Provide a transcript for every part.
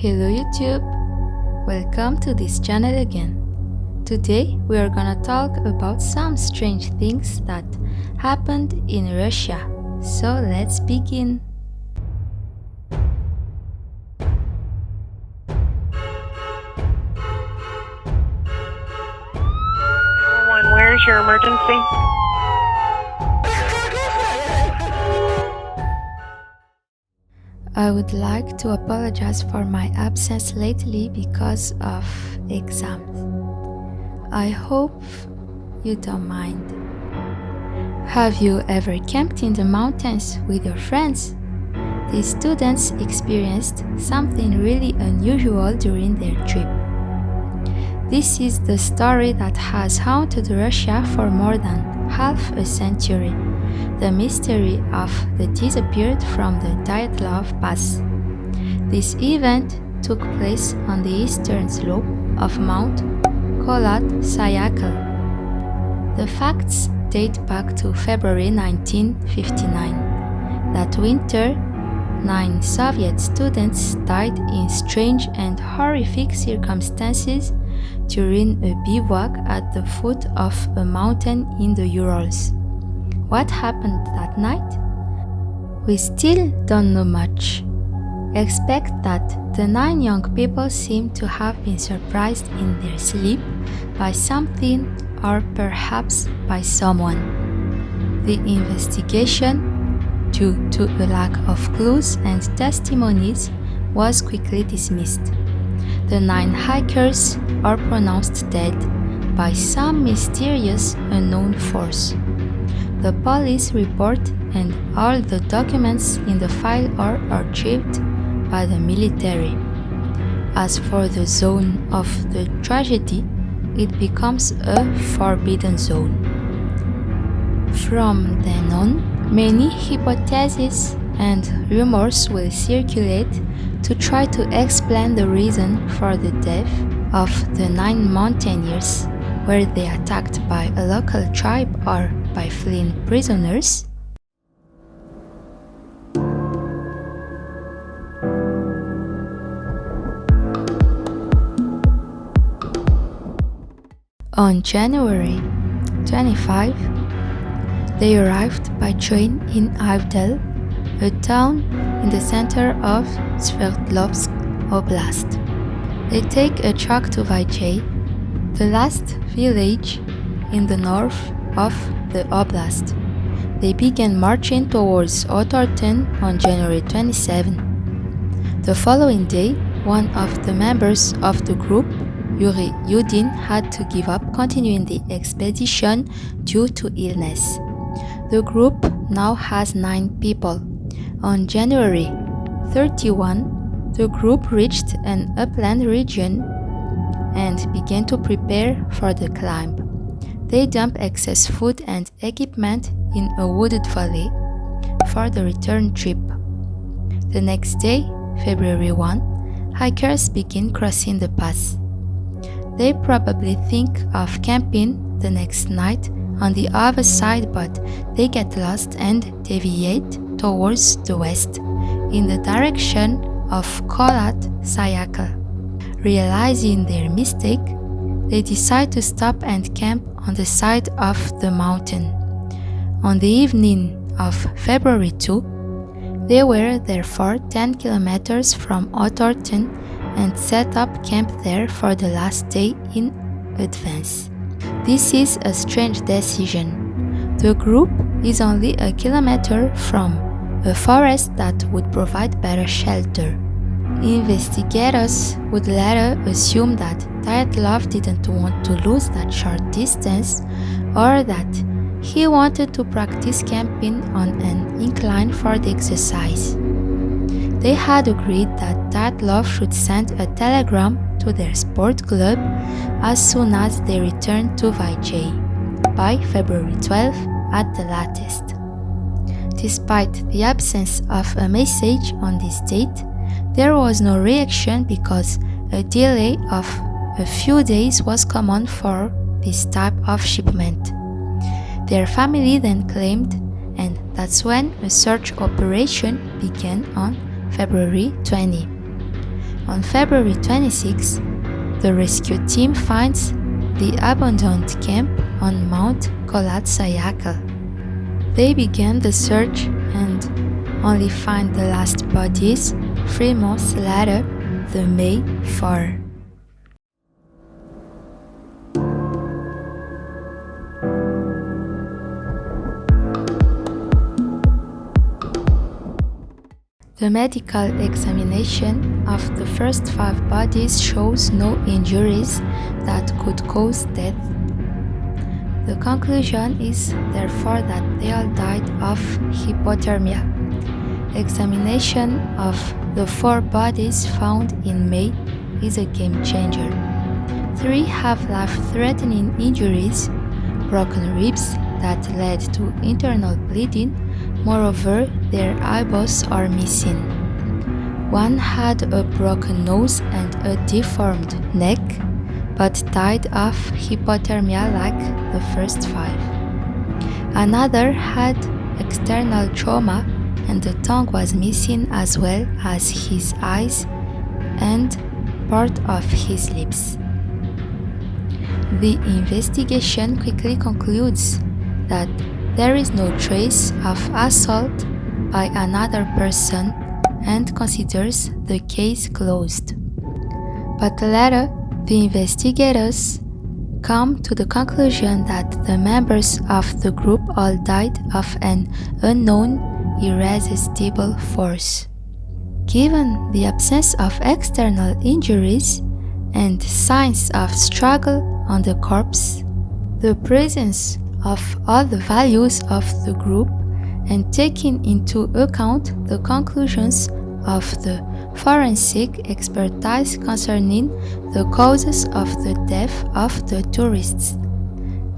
Hello YouTube! Welcome to this channel again. Today we are gonna talk about some strange things that happened in Russia. So let's begin. Where's your emergency? I would like to apologize for my absence lately because of exams. I hope you don't mind. Have you ever camped in the mountains with your friends? These students experienced something really unusual during their trip. This is the story that has haunted Russia for more than half a century. The mystery of the disappeared from the Dyatlov Pass. This event took place on the eastern slope of Mount Sayakal. The facts date back to February 1959. That winter, 9 Soviet students died in strange and horrific circumstances during a bivouac at the foot of a mountain in the Urals. What happened that night? We still don't know much. Except that the 9 young people seem to have been surprised in their sleep by something or perhaps by someone. The investigation, due to a lack of clues and testimonies, was quickly dismissed. The 9 hikers are pronounced dead by some mysterious unknown force. The police report and all the documents in the file are archived by the military. As for the zone of the tragedy, it becomes a forbidden zone. From then on, many hypotheses and rumors will circulate to try to explain the reason for the death of the 9 mountaineers. Were they attacked by a local tribe or by fleeing prisoners? On January 25, they arrived by train in Ivdel, a town in the center of Sverdlovsk Oblast. They take a truck to Vychey, the last village in the north of the oblast. They began marching towards Otorten on January 27. The following day, one of the members of the group, Yuri Yudin, had to give up continuing the expedition due to illness. The group now has 9 people. On January 31, the group reached an upland region and began to prepare for the climb. They dumped excess food and equipment in a wooded valley for the return trip. The next day, February 1, hikers begin crossing the pass. They probably think of camping the next night on the other side, but they get lost and deviate towards the west in the direction of Sayakal. Realizing their mistake, they decide to stop and camp on the side of the mountain. On the evening of February 2, they were therefore 10 kilometers from Otorten and set up camp there for the last day in advance. This is a strange decision. The group is only a kilometer from a forest that would provide better shelter. Investigators would later assume that Dyatlov didn't want to lose that short distance, or that he wanted to practice camping on an incline for the exercise. They had agreed that Dyatlov should send a telegram to their sport club as soon as they returned to Vychey, by February 12 at the latest. Despite the absence of a message on this date, there was no reaction because a delay of a few days was common for this type of shipment. Their family then claimed, and that's when a search operation began on February 20. On February 26, the rescue team finds the abandoned camp on Mount Kolat-Sayakal. They begin the search and only find the last bodies 3 months later, the May 4. The medical examination of the first 5 bodies shows no injuries that could cause death. The conclusion is therefore that they all died of hypothermia. Examination of the 4 bodies found in May is a game changer. 3 have life-threatening injuries, broken ribs that led to internal bleeding. Moreover, their eyeballs are missing. 1 had a broken nose and a deformed neck, but died of hypothermia like the first 5. Another had external trauma and the tongue was missing as well as his eyes and part of his lips. The investigation quickly concludes that there is no trace of assault by another person and considers the case closed. But later, the investigators come to the conclusion that the members of the group all died of an unknown, irresistible force. Given the absence of external injuries and signs of struggle on the corpse, the presence of all the values of the group, and taking into account the conclusions of the forensic expertise concerning the causes of the death of the tourists,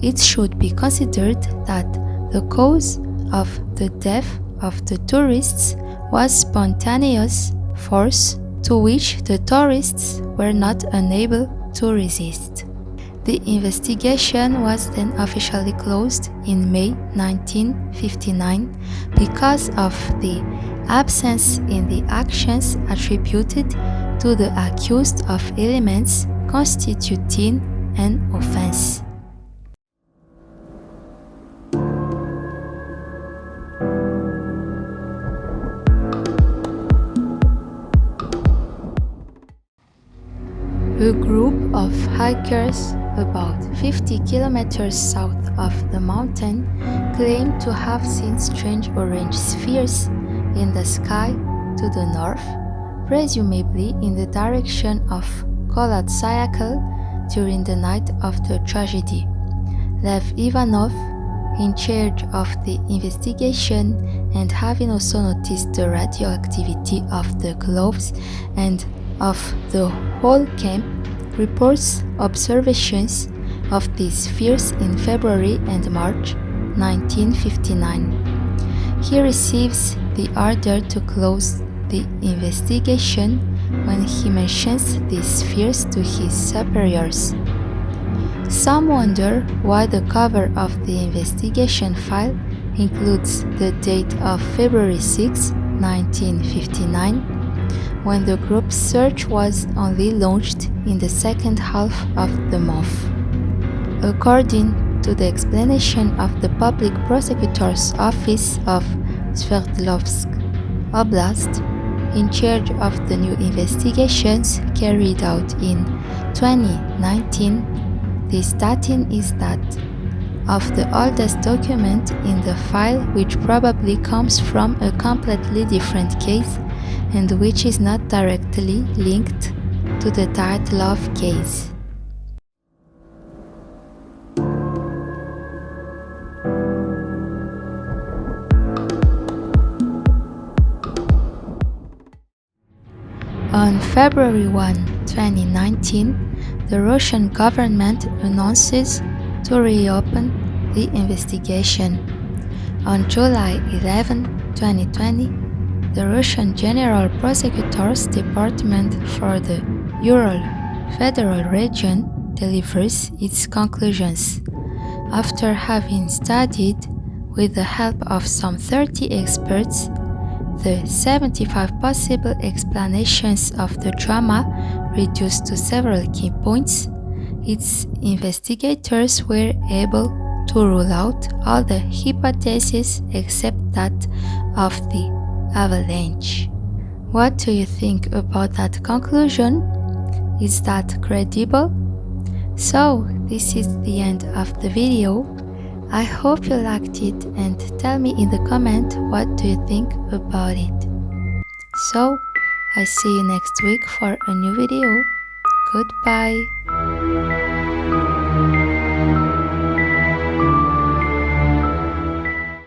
it should be considered that the cause of the death of the tourists was spontaneous force to which the tourists were not unable to resist. The investigation was then officially closed in May 1959 because of the absence in the actions attributed to the accused of elements constituting an offense. A group of hikers about 50 kilometers south of the mountain claimed to have seen strange orange spheres in the sky to the north, presumably in the direction of Kolat-Sayakal during the night of the tragedy. Lev Ivanov, in charge of the investigation and having also noticed the radioactivity of the gloves and of the whole camp, reports observations of these spheres in February and March 1959. He receives the order to close the investigation when he mentions these spheres to his superiors. Some wonder why the cover of the investigation file includes the date of February 6, 1959, when the group's search was only launched in the second half of the month. According to the explanation of the Public Prosecutor's Office of Sverdlovsk Oblast, in charge of the new investigations carried out in 2019, this dating is that of the oldest document in the file, which probably comes from a completely different case and which is not directly linked to the Dyatlov case. On February 1, 2019, the Russian government announces to reopen the investigation. On July 11, 2020, the Russian General Prosecutor's Department for the Ural Federal Region delivers its conclusions. After having studied, with the help of some 30 experts, the 75 possible explanations of the drama reduced to several key points, its investigators were able to rule out all the hypotheses except that of the avalanche. What do you think about that conclusion? Is that credible? So, this is the end of the video. I hope you liked it and tell me in the comment what do you think about it. So, I see you next week for a new video. Goodbye.